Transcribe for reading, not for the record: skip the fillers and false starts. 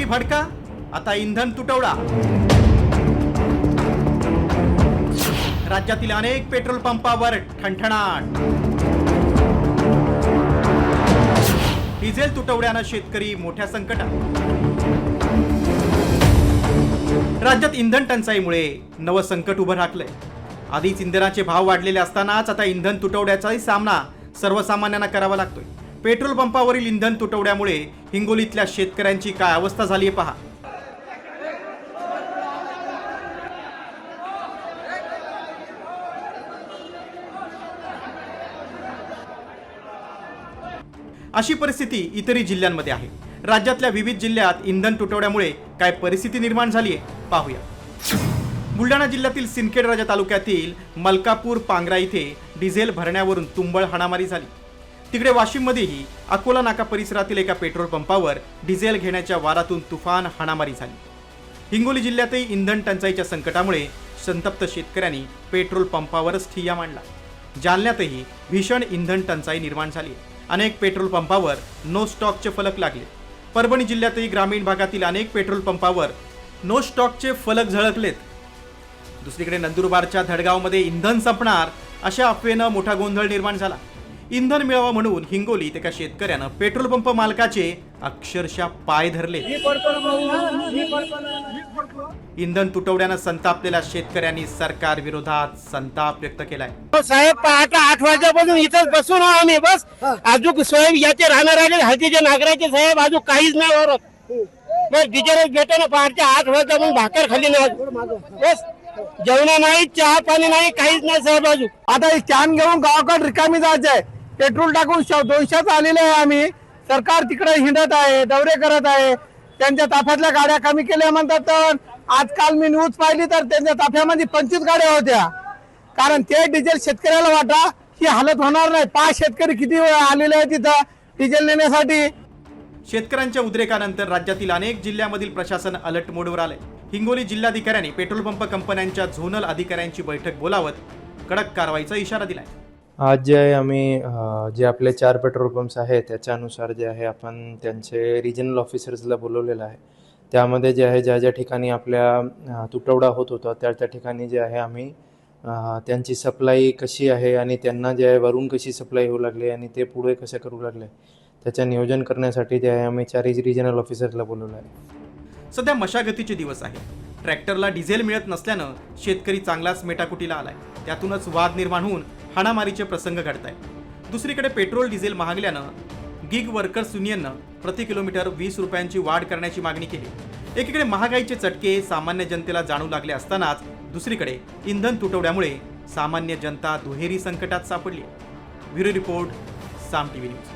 भडका, आता इंधन तुटवडा। राज्यातील अनेक पेट्रोल पंपावर ठणठणाट। डिझेल तुटवड्यानं शेतकरी मोठ्या संकटात। राज्यात इंधन टंचाईमुळे नवं संकट उभं राखलंय। आधीच इंधनाचे भाव वाढलेले असतानाच आता इंधन तुटवड्याचाही सामना सर्वसामान्यांना करावा लागतोय। पेट्रोल पंपावरील इंधन तुटवड्यामुळे हिंगोलीतल्या शेतकऱ्यांची काय अवस्था झाली आहे पहा। अशी परिस्थिती इतरही जिल्ह्यांमध्ये आहे। राज्यातल्या विविध जिल्ह्यात इंधन तुटवड्यामुळे काय परिस्थिती निर्माण झाली आहे पाहूया। बुलढाणा जिल्ह्यातील सिंदखेड तालुक्यातील मलकापूर पांगरा इथे डिझेल भरण्यावरून तुंबळ हाणामारी झाली। तिकडे वाशिममध्येही अकोला नाका परिसरातील एका पेट्रोल पंपावर डिझेल घेण्याच्या वारातून तुफान हाणामारी झाली। हिंगोली जिल्ह्यातही इंधन टंचाईच्या संकटामुळे संतप्त शेतकऱ्यांनी पेट्रोल पंपावरच ठिय्या मांडला। जालन्यातही भीषण इंधन टंचाई निर्माण झाली। अनेक पेट्रोल पंपावर नो स्टॉकचे फलक लागले। परभणी जिल्ह्यातही ग्रामीण भागातील अनेक पेट्रोल पंपावर नो स्टॉकचे फलक झळकलेत। दुसरीकडे नंदुरबारच्या धडगावमध्ये इंधन संपणार अशा अफवेनं मोठा गोंधळ निर्माण झाला। इंधन मिळावं म्हणून हिंगोलीत एका शेतकऱ्यानं पेट्रोल पंप मालकाचे अक्षरशः पाय धरले। इंधन तुटवड्यानं संतापलेल्या शेतकऱ्यांनी सरकार विरोधात संताप व्यक्त केलाय। साहेब पहाटे 8 वाजल्यापासून इथंच बसून आम्ही बस अजून साहेब याचे राहणार आले हळदीचे नागराचे साहेब अजून काहीच नाही होत। बस डिझेल भेटे ना पहाटे 8 वाजल्यापासून भाकर खाली नाही बस जेवण नाही चहा पाणी नाही काहीच नाही साहेब। अजून आता एक कॅन घेऊन गावाकडे रिकामी जायचंय। पेट्रोल टाकून 200 आलेले आहे। आम्ही सरकार तिकडे हिंडत आहे दौरे करत आहे। त्यांच्या ताफ्यातल्या गाड्या कमी केल्या म्हणतात तर आजकाल मी न्यूज पाहिली तर त्यांच्या ताफ्यामध्ये 25 गाड्या होत्या। कारण ते डिझेल शेतकऱ्याला वाटा ही हालत होणार नाही। 5 शेतकरी किती आलेले आहेत तिथं डिझेल नेण्यासाठी। शेतकऱ्यांच्या उद्रेकानंतर राज्यातील अनेक जिल्ह्यामधील प्रशासन अलर्ट मोडवर आले। हिंगोली जिल्हाधिकाऱ्यांनी पेट्रोल पंप कंपन्यांच्या झोनल अधिकाऱ्यांची बैठक बोलावत कडक कारवाईचा इशारा दिलाय। आज जे आहे आम्ही जे आपले 4 पेट्रोल पंप्स आहेत त्याच्यानुसार जे आहे आपण त्यांचे रिजनल ऑफिसर्सला बोलवलेलं आहे। त्यामध्ये जे आहे ज्या ज्या ठिकाणी आपल्या तुटवडा होत होता त्या ठिकाणी जे आहे आम्ही त्यांची सप्लाय कशी आहे आणि त्यांना जे आहे वरून कशी सप्लाय होऊ लागली आणि ते पुढे कसं करू लागले त्याचं नियोजन करण्यासाठी जे आहे आम्ही 4 रिजनल ऑफिसर्सला बोलवलं आहे। सध्या मशागतीचे दिवस आहे। ट्रॅक्टरला डिझेल मिळत नसल्यानं शेतकरी चांगलाच मेटाकुटीला आलाय। त्यातूनच वाद निर्माण होऊन हाणामारीचे प्रसंग घडतायत। दुसरीकडे पेट्रोल डिझेल महागल्यानं गिग वर्कर्स युनियननं प्रति किलोमीटर 20 रुपयांची वाढ करण्याची मागणी केली। एकीकडे महागाईचे चटके सामान्य जनतेला जाणू लागले असतानाच दुसरीकडे इंधन तुटवड्यामुळे सामान्य जनता दुहेरी संकटात सापडली। ब्युरो रिपोर्ट, साम टीव्ही न्यूज।